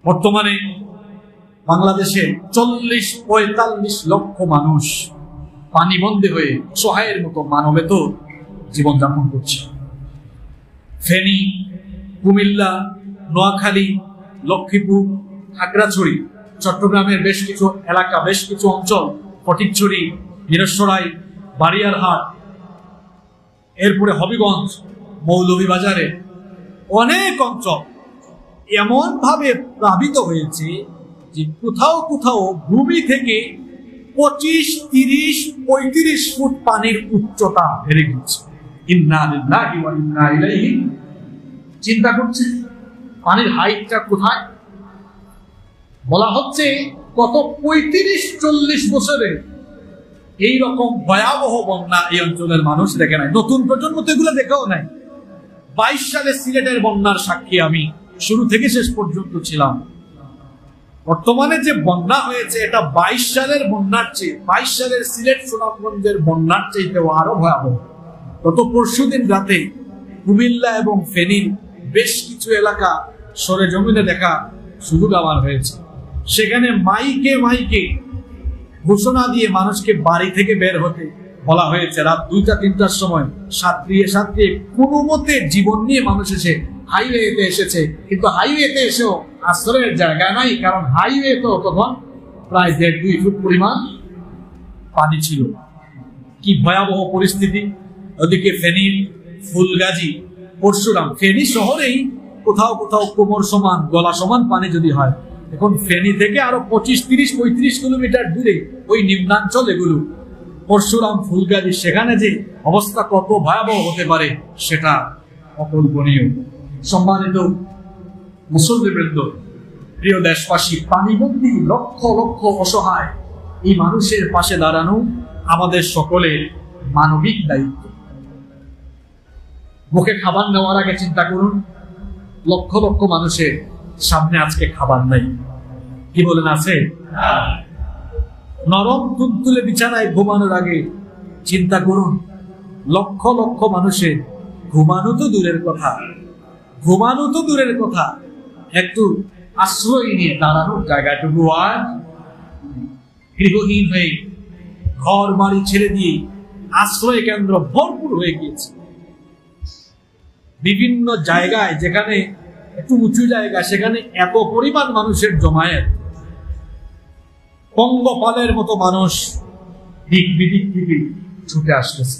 বর্তমানে বাংলাদেশে 40-45 লক্ষ মানুষ পানিবন্দী হয়ে সহায়ের মতো মানবেত জীবনযাপন করছে। ফেনী, কুমিল্লা, নোয়াখালী, লক্ষ্মীপুর, খাগড়াছড়ি, চট্টগ্রামের বেশ কিছু এলাকা, বেশ কিছু অঞ্চল, ফটিকছড়ি, মিরসরাই, বাড়িয়ারহাট, এরপরে হবিগঞ্জ, মৌলভীবাজারে অনেক অঞ্চল এমন ভাবে প্লাবিত হয়েছে যে কোথাও কোথাও ভূমি থেকে 25, 30, 35 ফুট পানির উচ্চতা বেড়ে গেছে। ইন্না লিল্লাহি ওয়া ইন্না ইলাইহি। চিন্তা করছে পানির হাইটটা কোথায়? বলা হচ্ছে গত 35-40 বছরে এই রকম ভয়াবহ বন্যা এই অঞ্চলের মানুষ দেখে নাই, নতুন প্রজন্ম তো এগুলো দেখেও নাই। 22 সালে সিলেটের বন্যার সাক্ষী আমি শুরু থেকে শেষ পর্যন্ত ছিলাম। বর্তমানে যে বন্যা হয়েছে এটা 22 সালের বন্যার চেয়ে, 22 সালের সিলেট সুনামগঞ্জের বন্যার চাইতেও আরো ভয়াবহ। গত পরশুদিন রাতে কুমিল্লা এবং ফেনীর বেশ কিছু এলাকা সরেজমিনে দেখা সুযোগ আমার হয়েছে। সেখানে মাইকে মাইকে ঘোষণা দিয়ে মানুষকে বাড়ি থেকে বের হতে বলা হয়েছে। রাত 2টা-3টার সময় সাঁতরিয়ে সাঁতরিয়ে কোনো মতে জীবন নিয়ে মানুষ এসে হাইওয়েতে এসেছে, কিন্তু হাইওয়েতে এসেও আশ্রয়ের জায়গা নাই, কারণ হাইওয়ে তো তখন প্রায় 1.5-2 ফুট পরিমাণ পানি ছিল। কি ভয়াবহ পরিস্থিতি! ওদিকে ফেনীর ফুলগাজী, পরশুরাম, ফেনী শহরেই কোথাও কোথাও কোমর সমান, গলা সমান পানি যদি হয়, এখন ফেনী থেকে আরো 25, 30, 35 কিলোমিটার দূরে ওই নিম্নাঞ্চল এগুলো পরশুরাম, ফুলগাজী, সেখানে যে অবস্থা কত ভয়াবহ হতে পারে সেটা অকল্পনীয়। সম্মানিত মুসল্লিবৃন্দ, প্রিয় দেশবাসী, পানিবন্দী লক্ষ লক্ষ অসহায় এই মানুষের পাশে দাঁড়ানো আমাদের সকলের মানবিক দায়িত্ব। মুখে খাবার নেওয়ার আগে চিন্তা করুন, লক্ষ লক্ষ মানুষের সামনে আজকে খাবার নাই। কি বলেন, আছে? নরম তুলতুলে বিছানায় ঘুমানোর আগে চিন্তা করুন, লক্ষ লক্ষ মানুষের ঘুমানো তো দূরের কথা, একটু আশ্রয় নিয়ে দাঁড়ানোর জায়গাটুকু আর গৃহহীন হয়ে ঘর বাড়ি ছেড়ে দিয়ে আশ্রয় কেন্দ্র ভরপুর হয়ে গিয়েছে। বিভিন্ন জায়গায় যেখানে একটু উঁচু জায়গা, সেখানে এত পরিমাণ মানুষের জমায়েত, পঙ্গপালের মতো মানুষ দিক বিদিক থেকে ছুটে আসতেছে।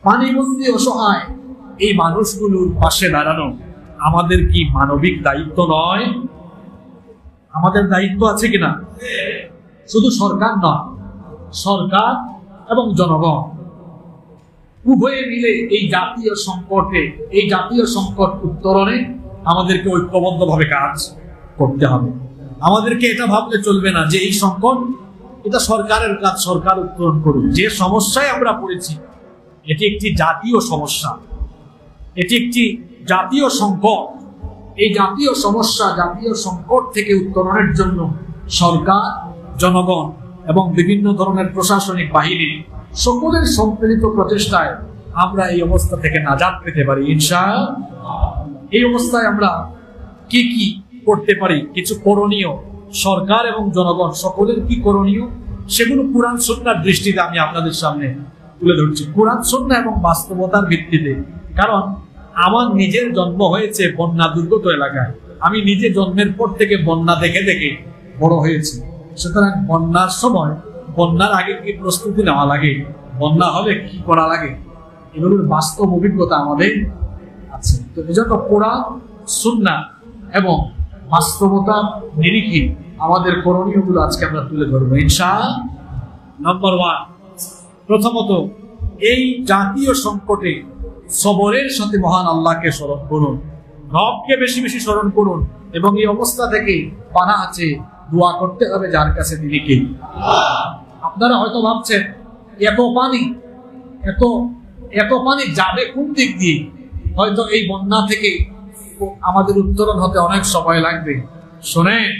পানিবন্দী অসহায় এই মানুষগুলোর পাশে দাঁড়ানো আমাদের কি মানবিক দায়িত্ব নয়? আমাদের দায়িত্ব আছে কিনা? শুধু সরকার নয়, সরকার এবং জনগণ উভয়ে মিলে এই জাতীয় সংকট উত্তরণে আমাদেরকে ঐক্যবদ্ধভাবে কাজ করতে হবে। আমাদেরকে এটা ভাবলে চলবে না যে এই সংকট এটা সরকারের কাজ, সরকার উত্তরণ করুক। যে সমস্যায় আমরা পড়েছি এটি একটি জাতীয় সমস্যা, এটি একটি জাতীয় সংকট। এই জাতীয় সমস্যা, জাতীয় সংকট থেকে উত্তরণের জন্য সরকার, জনগণ এবং বিভিন্ন ধরনের প্রশাসনিক বাহিনী সকলের সম্মিলিত প্রচেষ্টায় আমরা এই অবস্থা থেকে নাজাত পেতে পারি ইনশাআল্লাহ। এই অবস্থায় আমরা কি কি করতে পারি, কিছু করণীয়, সরকার এবং জনগণ সকলের কি করণীয় সেগুলো কুরআন সুন্নাহর দৃষ্টিতে আমি আপনাদের সামনে তুলে ধরছি, কুরআন সুন্নাহ এবং বাস্তবতার ভিত্তিতে। কারণ আমার নিজের জন্ম হয়েছে বন্যা দুর্গত এলাকায়, আমি নিজে জন্মের পর থেকে বন্যা দেখে দেখে বড় হয়েছি। সুতরাং বন্যার সময়, বন্যার আগে কি প্রস্তুতি নেওয়া লাগে, বন্যা হলে কি করা লাগে, এগুলোর বাস্তব অভিজ্ঞতা আমাদের আছে। তো এজন্য কোরআন সুন্নাহ এবং বাস্তবতা নিরিখে আমাদের করণীয়গুলো আজকে আমরা তুলে ধরবো ইনশাআল্লাহ। নাম্বার 1, প্রথমত এই জাতীয় সংকটে সবরের সাথে মহান আল্লাহকে স্মরণ করুন, রবকে বেশি বেশি স্মরণ করুন এবং এই অবস্থা থেকে পানাহ আছে দোয়া করতে হবে যার কাছে, তিনি কে? আপনারা হয়তো ভাবছেন এত পানি যাবে কোন দিক দিয়ে, হয়তো এই বন্যা থেকে আমাদের উত্তরণ হতে অনেক সময় লাগবে। শোনেন,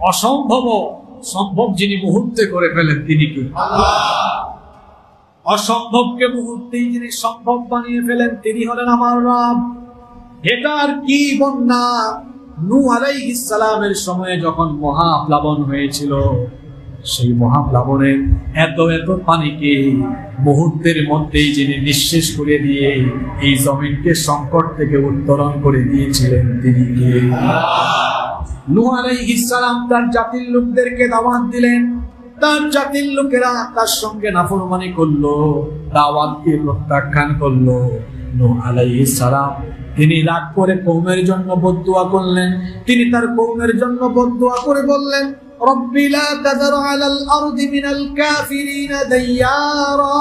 অসম্ভব সম্ভব যিনি মুহূর্তে করে ফেলেন তিনি কে? অসম্ভবকে মুহূর্তেই যিনি সম্ভব বানিয়ে ফেলেন তিনি হলেন আমার রব। এটার কি বন্যা, নূহ আলাইহিস সালামের সময়ে যখন মহাপ্লাবন হয়েছিল, সেই মহাপ্লাবনের এত এত পানিকে মুহূর্তের মধ্যেই যিনি নিঃশেষ করে দিয়ে এই জমিনকে সংকট থেকে উত্তরণ করে দিয়েছিলেন তিনি কে? নূহ আলাইহিস সালাম তার জাতির লোকদেরকে দাওয়াত দিলেন, তার জাতির লোকেরা তার সঙ্গে নাফরমানি করলো, দাওয়াতকে প্রত্যাখ্যান করলো। নূহ আলাইহিস সালাম তিনি রাগ করে কওমের জন্য বদদুয়া করলেন। তিনি তার কওমের জন্য বদদুয়া করে বললেন, রব্বি লা তাযার আলাল আরদি মিনাল কাফিরিনা দাইয়ারা।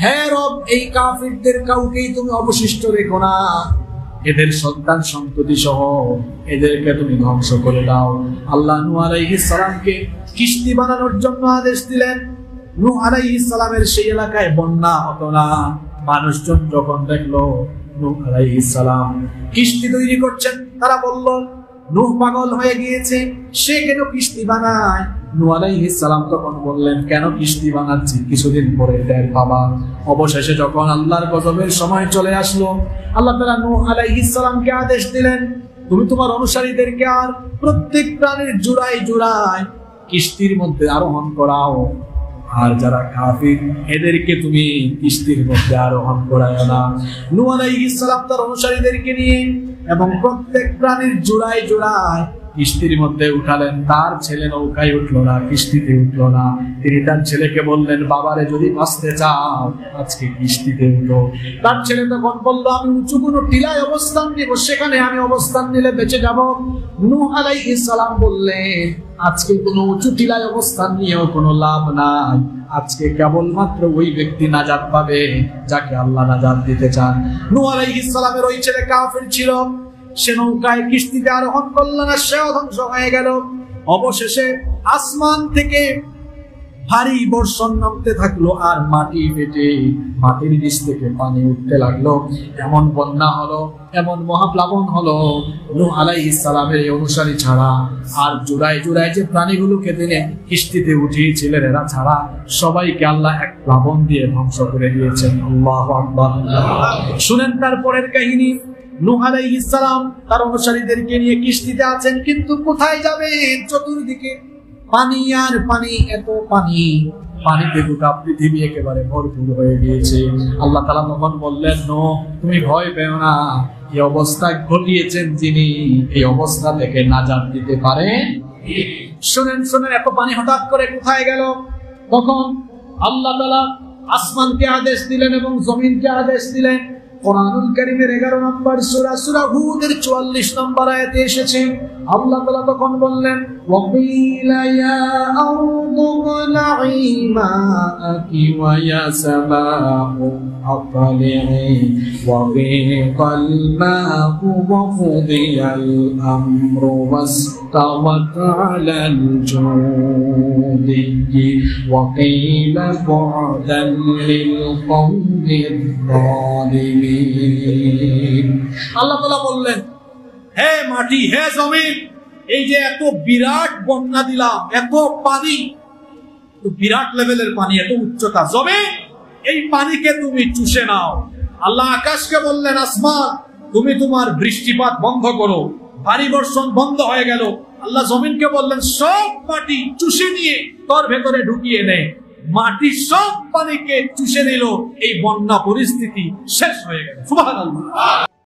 হে রব, এই কাফিরদের কাউকেই তুমি অবশিষ্ট রেখো না, এদের সন্তান সন্ততি সহ এদেরকে তুমি ধ্বংস করে দাও। আল্লাহ নূহ আলাইহিস সালামকে কিস্তি বানানোর জন্য আদেশ দিলেন। নূহ আলাইহিস সালামের সেই এলাকায় বন্যা হতো না। মানুষজন যখন দেখলো নূহ আলাইহিস সালাম কিস্তি তৈরি করছেন, তারা বলল নূহ পাগল হয়ে গিয়েছে, সে কেন কিস্তি বানায়? নূহ আলাইহিস সালাম তখন বললেন, কেন কিস্তি বানাচ্ছি কিছুদিন পরে টের পাবা। অবশেষে যখন আল্লাহর গজবের সময় চলে আসলো, আল্লাহ তাআলা নূহ আলাইহিস সালামকে আদেশ দিলেন, তুমি তোমার অনুসারীদেরকে আর প্রত্যেক প্রাণীর জোড়ায় জোড়ায় কিস্তির মধ্যে আরোহণ করাও, আর যারা কাফির এদেরকে তুমি কিস্তির মধ্যে আরোহণ করায় না। নূহ আলাইহিস সালাম তার অনুসারীদেরকে নিয়ে এবং প্রত্যেক প্রাণীর জোড়ায় জোড়ায় কিস্তির মধ্যে উঠালেন। তার ছেলে নৌকায় উঠলো না, কিস্তিতে উঠলো না। তিনি তার ছেলেকে বললেন, বাবারে যদি বাঁচতে চাও আজকে কিস্তিতে উঠো। তার ছেলে তখন বললো, আমি উঁচু কোনো টিলায় অবস্থান নিব, সেখানে আমি অবস্থান নিলে বেঁচে যাব। নূহ আলাইহিস সালাম বললেন, আজকে কোনো উঁচু টিলায় অবস্থান নিয়েও কোনো লাভ নাই। আজকে কেবলমাত্র ওই ব্যক্তি নাজাত পাবে যাকে আল্লাহ নাজাত দিতে চান। নূহ আলাইহিস সালামের ওই ছেলে কাফির ছিল, সে নৌকায় কিস্তিতে আরোহণ করল না, সেও ধ্বংস হয়ে গেল। অবশেষে আসমান থেকে ভারী বর্ষণ নামতে থাকলো, আর মাটি ফেটে মাটির নিচ থেকে পানি উঠতে লাগলো। এমন বন্যা হলো, এমন মহাপ্লাবন হলো, নূহ আলাইহিস সালামের অনুসারী ছাড়া আর জোড়ায় জোড়ায় যে প্রাণীগুলোকে তিনি কিস্তিতে উঠিয়েছিলেন এরা ছাড়া সবাইকে আল্লাহ এক প্লাবন দিয়ে ধ্বংস করে দিয়েছেন। আল্লাহু আকবার। শুনেন তারপরের কাহিনী। নূহ আলাইহিস সালাম তার অনুসারীদেরকে নিয়ে কিস্তিতে আছেন, কিন্তু কোথায় যাবেন? চতুর্দিকে পানি আর পানি, এত পানি, পানিতে গোটা পৃথিবী একেবারে ভরপুর হয়ে গিয়েছে। আল্লাহ তাআলা তখন বললেন, নূহ তুমি ভয় পেও না, এই অবস্থা ঘটিয়েছেন যিনি, এই অবস্থা থেকে নাজাত দিতে পারেন। শুনেন শুনেন, এত পানি হঠাৎ করে কোথায় গেল? তখন আল্লাহ তাআলা আসমানকে আদেশ দিলেন এবং জমিনকে আদেশ দিলেন। কোরআনুল কারীমের 11 নম্বর সূরা, সূরা হুদের 44 নম্বর আয়াতে এসেছে, আল্লাহ তাআলা তখন বললেন, ওয়াকিলা ইয়া আরদু বলঈ মাআকি ওয়া ইয়া সামাউ আতলিঈ ওয়া বিকাল মাউ ওয়া কুদিয়াল আমরু ওয়াস্তাওয়াত আলাল জুদি ওয়া কিলা বু'দান লিল কওমির যালিমিন। আল্লাহ তাআলা বললেন, হে মাটি, হে জমিন, এই যে এত বিরাট বন্যা দিলাম, এত পানি, বিরাট লেভেলের পানি, এত উচ্চতা, জমিন এই পানিকে তুমি চুষে নাও। আল্লাহ আকাশকে বললেন, আসমান তুমি তোমার বৃষ্টিপাত বন্ধ করো। ভারী বর্ষণ বন্ধ হয়ে গেল। আল্লাহ জমিনকে বললেন, সব মাটি চুষে নিয়ে তোর ভেতরে ঢুকিয়ে নেয়। মাটি সব পানিকে চুষে নিল, এই বন্যা পরিস্থিতি শেষ হয়ে গেল। সুবহানাল্লাহ।